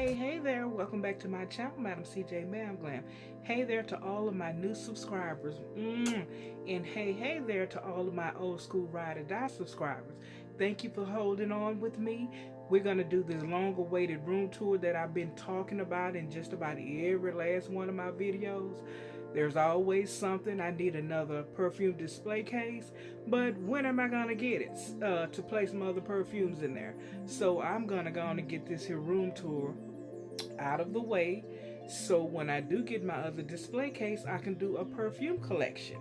Hey there, welcome back to my channel, Madam CJ Ma'am Glam. Hey there to all of my new subscribers. And hey there to all of my old school ride or die subscribers. Thank you for holding on with me. We're going to do this long awaited room tour that I've been talking about in just about every last one of my videos. There's always something. I need another perfume display case, but when am I gonna get it to place some other perfumes in there? So I'm gonna go on and get this here room tour out of the way, so when I do get my other display case, I can do a perfume collection.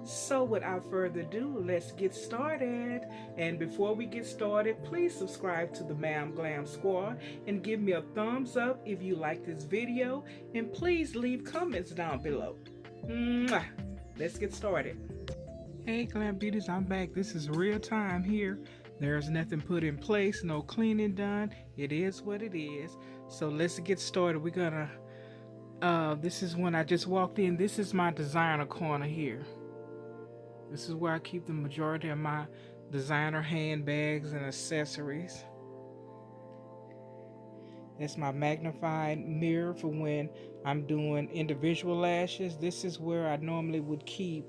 So without further ado, let's get started. And before we get started, please subscribe to the Ma'am Glam Squad and give me a thumbs up if you like this video, and please leave comments down below. Mwah! Let's get started. Hey Glam Beauties, I'm back. This is real time here. There's nothing put in place, no cleaning done. It is what it is. So let's get started. We're gonna this is when I just walked in. This is my designer corner here. This is where I keep the majority of my designer handbags and accessories. That's my magnified mirror for when I'm doing individual lashes. This is where I normally would keep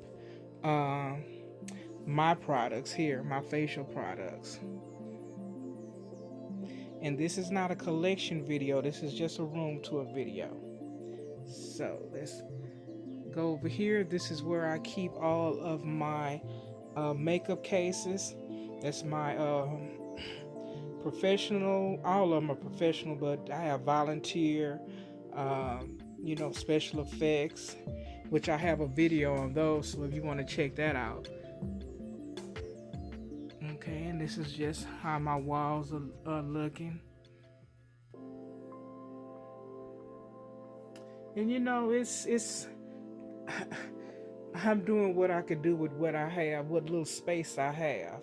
my products here, my facial products. And this is not a collection video, this is just a room tour video. So let's go over here. This is where I keep all of my makeup cases. That's my professional, all of them are professional, but I have volunteer, special effects, which I have a video on those, so if you want to check that out. Okay, and this is just how my walls are looking. And it's I'm doing what I could do with what I have, what little space I have.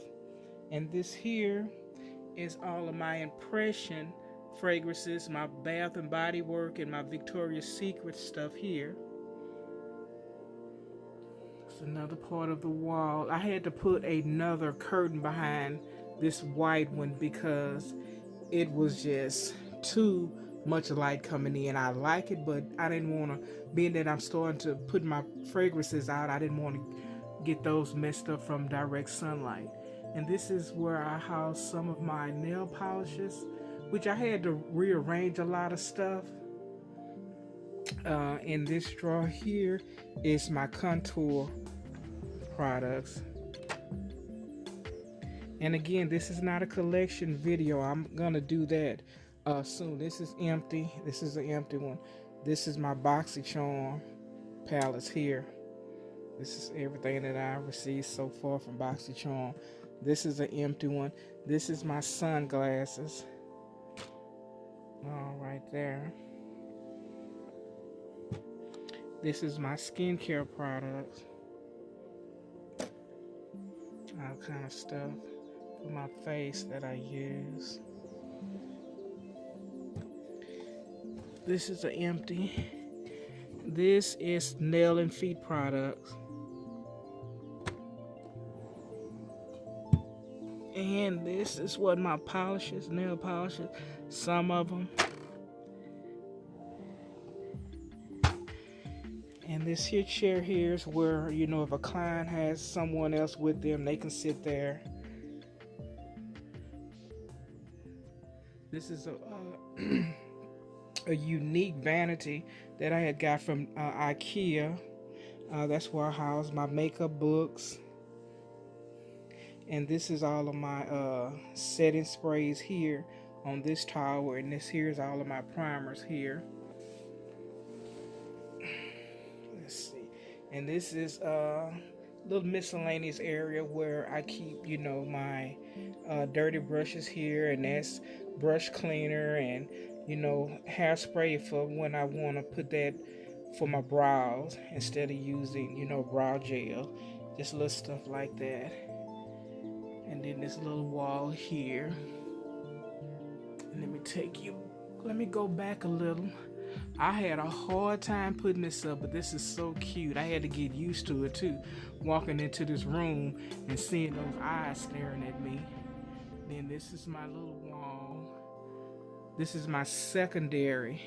And this here is all of my impression fragrances, my Bath and Body Work and my Victoria's Secret stuff here. It's another part of the wall. I had to put another curtain behind this white one because it was just too much light coming in. I like it, but I didn't want to, being that I'm starting to put my fragrances out, I didn't want to get those messed up from direct sunlight. And this is where I house some of my nail polishes, which I had to rearrange a lot of stuff. In this drawer here is my contour products. And again, this is not a collection video. I'm gonna do that soon. This is empty. This is an empty one. This is my BoxyCharm palettes here. This is everything that I received so far from BoxyCharm. This is an empty one. This is my sunglasses. All right there. This is my skincare products. All kind of stuff for my face that I use. This is an empty. This is nail and feet products. And this is what my polishes, nail polishes, some of them. And this here chair here is where, if a client has someone else with them, they can sit there. This is a unique vanity that I had got from IKEA. That's where I house my makeup books. And this is all of my setting sprays here on this tower. And this here is all of my primers here. Let's see. And this is a little miscellaneous area where I keep, my dirty brushes here. And that's brush cleaner and, hairspray for when I want to put that for my brows instead of using, brow gel. Just little stuff like that. And then this little wall here. And let me go back a little. I had a hard time putting this up, but this is so cute. I had to get used to it too. Walking into this room and seeing those eyes staring at me. Then this is my little wall. This is my secondary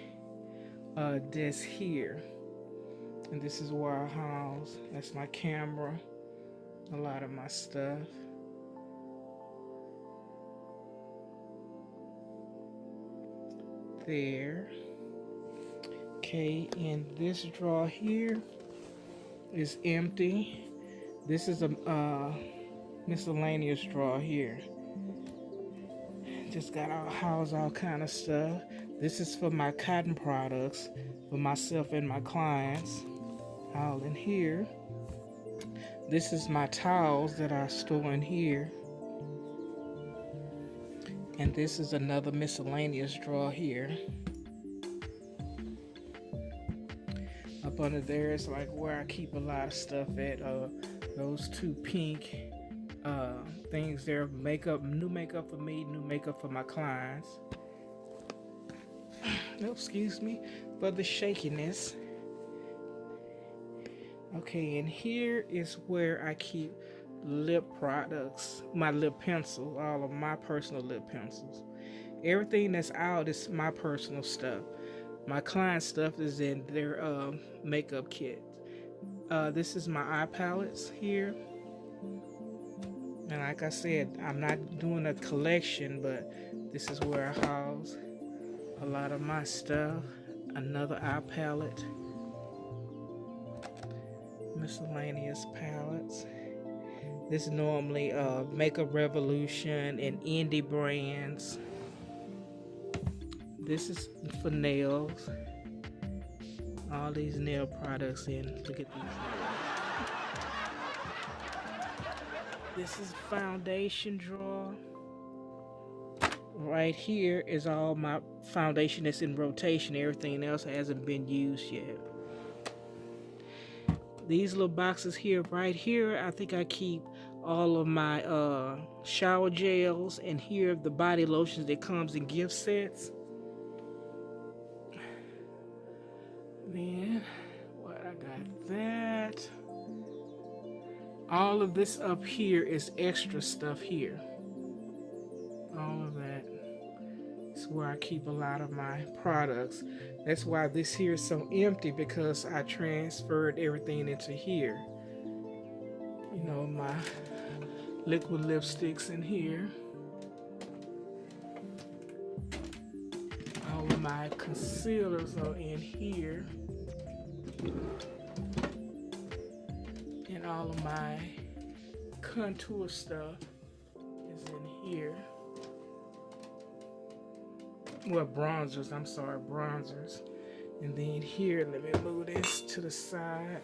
desk here. And this is where I house. That's my camera. A lot of my stuff. There. Okay, and this drawer here is empty. This is a miscellaneous drawer here. Just got house all kind of stuff. This is for my cotton products for myself and my clients. All in here. This is my towels that I store in here. And this is another miscellaneous drawer here. Up under there is like where I keep a lot of stuff at. Those two pink things there. Makeup, new makeup for me, new makeup for my clients. Oh, excuse me for the shakiness. Okay, and here is where I keep lip products, my lip pencil, all of my personal lip pencils. Everything that's out is my personal stuff. My client stuff is in their makeup kit. This is my eye palettes here. And like I said, I'm not doing a collection, but this is where I house a lot of my stuff. Another eye palette. Miscellaneous palettes. This is normally Makeup Revolution and indie brands. This is for nails. All these nail products in. Look at these nails. This is foundation drawer. Right here is all my foundation that's in rotation. Everything else hasn't been used yet. These little boxes here, right here, I think I keep all of my shower gels, and here the body lotions that comes in gift sets. Then what I got that. All of this up here is extra stuff here. All of that is where I keep a lot of my products. That's why this here is so empty, because I transferred everything into here. You know, my liquid lipsticks in here. All of my concealers are in here. And all of my contour stuff is in here. Well, bronzers, I'm sorry, bronzers. And then here, let me move this to the side.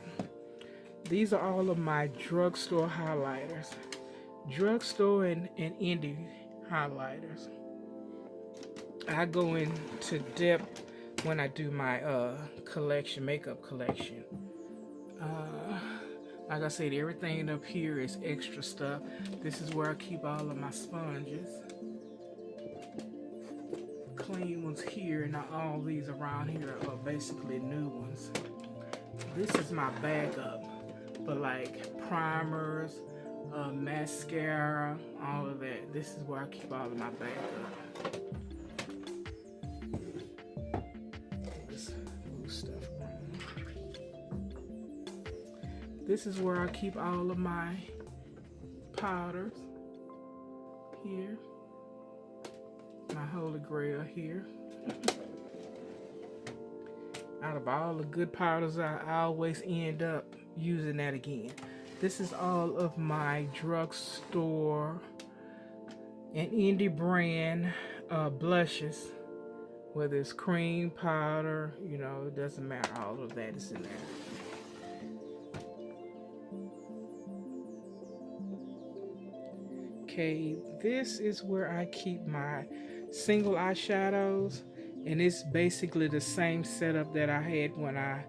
These are all of my drugstore highlighters. Drugstore and indie highlighters. I go into depth when I do my collection, makeup collection. Like I said, everything up here is extra stuff. This is where I keep all of my sponges. Clean ones here, and all these around here are basically new ones. This is my backup for like primers, mascara, all of that. This is where I keep all of my backup. Let's move stuff around. This is where I keep all of my powders here. My holy grail here. Out of all the good powders, I always end up using that again. This is all of my drugstore and indie brand blushes, whether it's cream, powder, you know, it doesn't matter. All of that is in there. Okay, this is where I keep my single eyeshadows, and it's basically the same setup that I had when I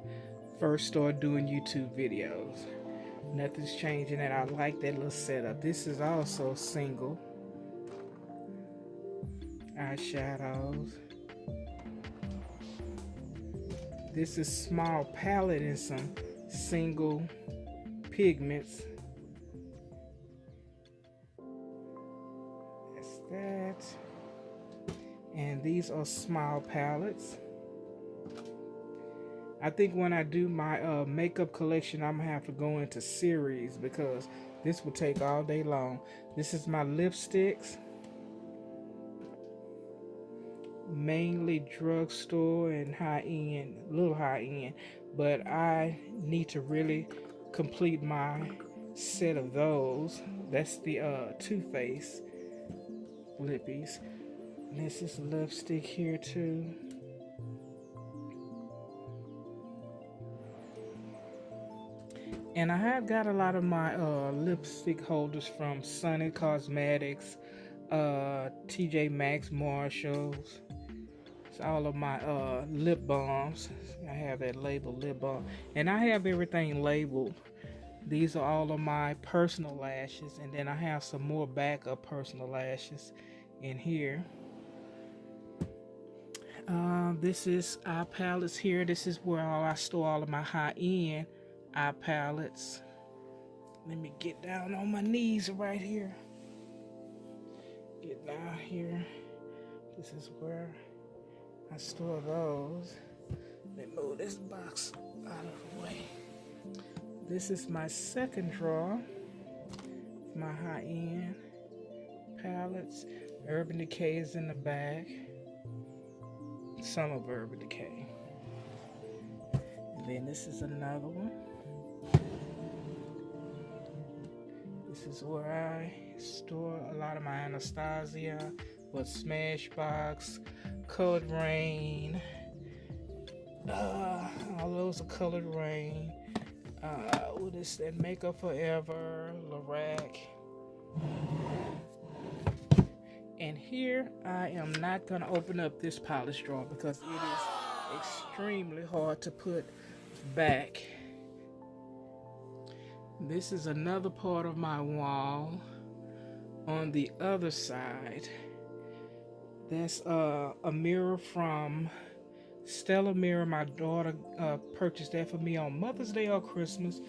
first started doing YouTube videos. Nothing's changing, and I like that little setup. This is also single eyeshadows. This is small palette and some single pigments. That's that. And these are small palettes. I think when I do my makeup collection, I'm gonna have to go into series because this will take all day long. This is my lipsticks, mainly drugstore and high end, little high end, but I need to really complete my set of those. That's the Too Faced lippies. And this is lipstick here too. And I have got a lot of my lipstick holders from Sunny Cosmetics, TJ Maxx, Marshalls. It's all of my lip balms. I have that labeled lip balm. And I have everything labeled. These are all of my personal lashes. And then I have some more backup personal lashes in here. This is eye palettes here. This is where I store all of my high-end eye palettes. Let me get down on my knees right here. Get down here. This is where I store those. Let me move this box out of the way. This is my second drawer. My high-end palettes. Urban Decay is in the back. Some of Urban Decay. And then this is another one. This is where I store a lot of my Anastasia, but Smashbox, Colored Rain, all those are Colored Rain. What is that? Makeup Forever, Lorac. And here I am not going to open up this polish drawer because it is extremely hard to put back. This is another part of my wall. On the other side, that's a mirror from Stella Mirror. My daughter purchased that for me on Mother's Day or Christmas.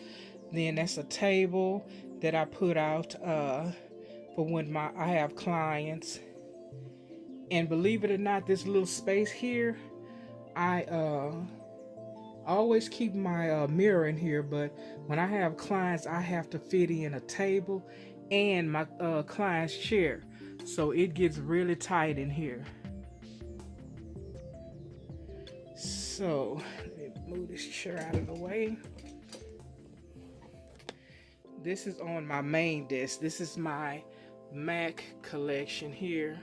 Then that's a table that I put out for when I have clients. And believe it or not, this little space here, I always keep my mirror in here, but when I have clients, I have to fit in a table and my client's chair, so it gets really tight in here. So let me move this chair out of the way. This is on my main desk. This is my MAC collection here.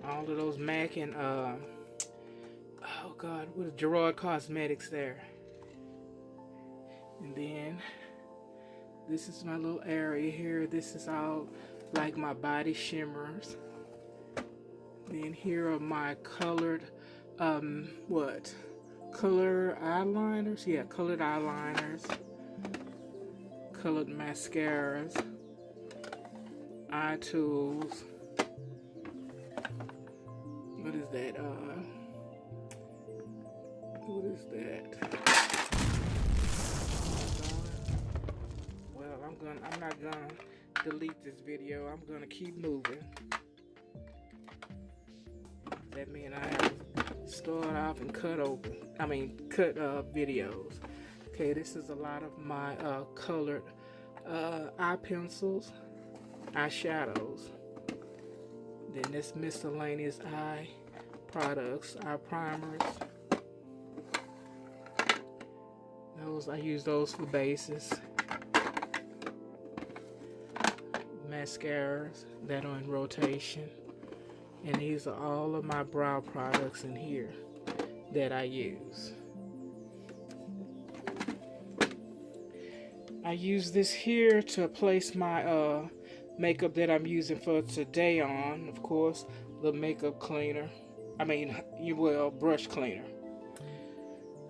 All of those MAC and oh God, what is Gerard Cosmetics there? And then this is my little area here. This is all like my body shimmers. Then here are my colored colored eyeliners. Yeah, colored eyeliners, colored mascaras, eye tools. What is that? What is that? Well, I'm not gonna delete this video. I'm gonna keep moving. That means I have to start off and cut videos. Okay, this is a lot of my colored eye pencils, eyeshadows. Then this miscellaneous eye products, eye primers. I use those for bases. Mascaras that are in rotation. And these are all of my brow products in here that I use. I use this here to place my makeup that I'm using for today on, of course, the makeup cleaner. Brush cleaner.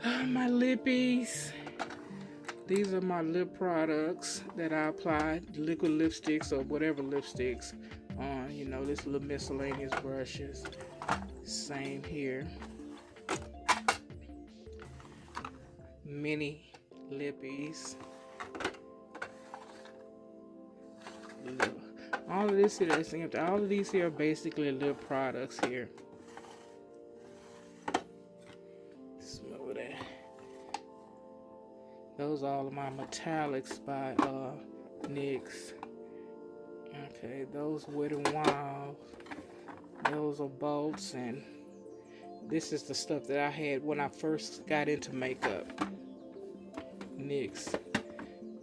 My lippies. These are my lip products that I apply, liquid lipsticks or whatever lipsticks on. This little miscellaneous brushes. Same here. Mini lippies. All of this here is empty. All of these here are basically little products here. Smooth that. Those are all of my metallics by NYX. Okay, those Wet n Wild. Those are bolts, and this is the stuff that I had when I first got into makeup. NYX.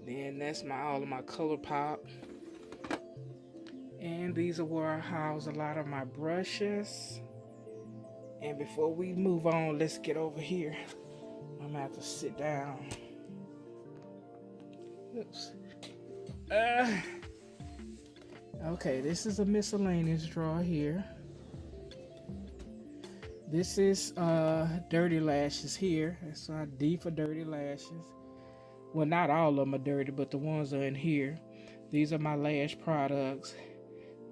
Then that's all of my ColourPop. And these are where I house a lot of my brushes. And before we move on, let's get over here. I'm gonna have to sit down. Oops. Okay, this is a miscellaneous drawer here. This is dirty lashes here. That's D for dirty lashes. Well, not all of them are dirty, but the ones are in here. These are my lash products.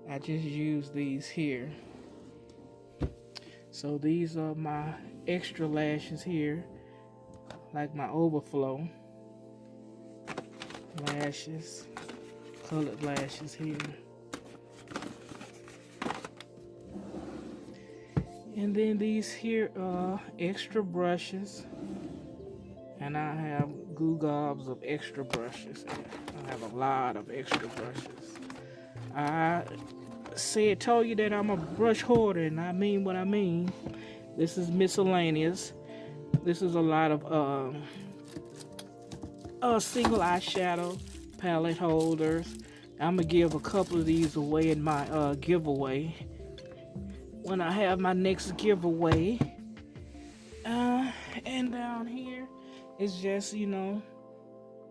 I just use these here. So these are my extra lashes here, like my overflow lashes, colored lashes here. And then these here are extra brushes. And I have gobs of extra brushes. I have a lot of extra brushes. I told you that I'm a brush hoarder, and I mean what I mean. This is miscellaneous. This is a lot of single eyeshadow palette holders. I'm gonna give a couple of these away in my giveaway when I have my next giveaway. And down here is just, you know,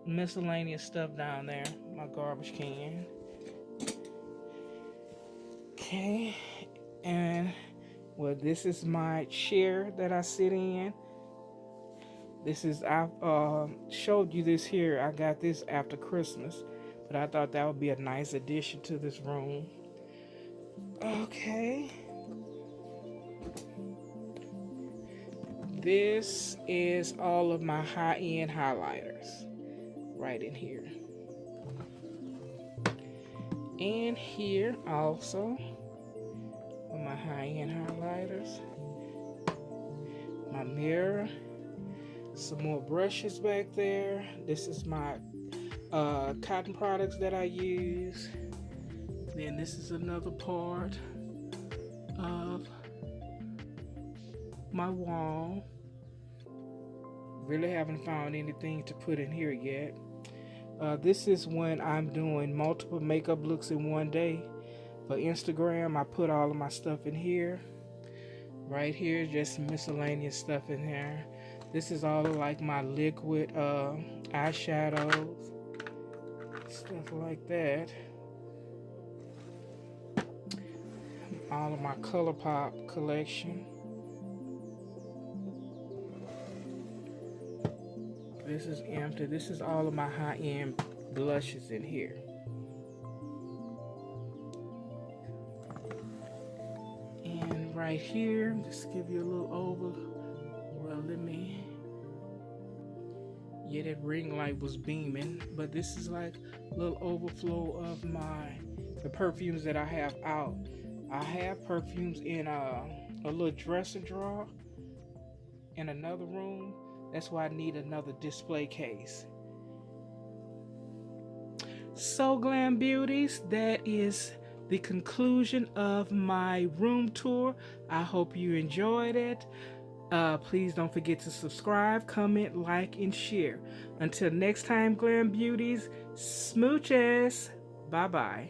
miscellaneous stuff down there. My garbage can. Okay, and well, this is my chair that I sit in. This is, I showed you this here. I got this after Christmas, but I thought that would be a nice addition to this room. Okay. This is all of my high-end highlighters right in here. And here also are my high-end highlighters. My mirror. Some more brushes back there. This is my cotton products that I use. Then this is another part of my wall. Really haven't found anything to put in here yet. This is when I'm doing multiple makeup looks in one day. For Instagram, I put all of my stuff in here. Right here, just some miscellaneous stuff in here. This is all of like my liquid eyeshadows, stuff like that. All of my ColourPop collection. This is empty. This is all of my high-end blushes in here. And right here, just give you a little over. Well, let me. Yeah, that ring light was beaming, but this is like a little overflow of the perfumes that I have out. I have perfumes in a little dresser drawer in another room. That's why I need another display case. So, Glam Beauties, that is the conclusion of my room tour. I hope you enjoyed it. Please don't forget to subscribe, comment, like, and share. Until next time, Glam Beauties, smooches. Bye-bye.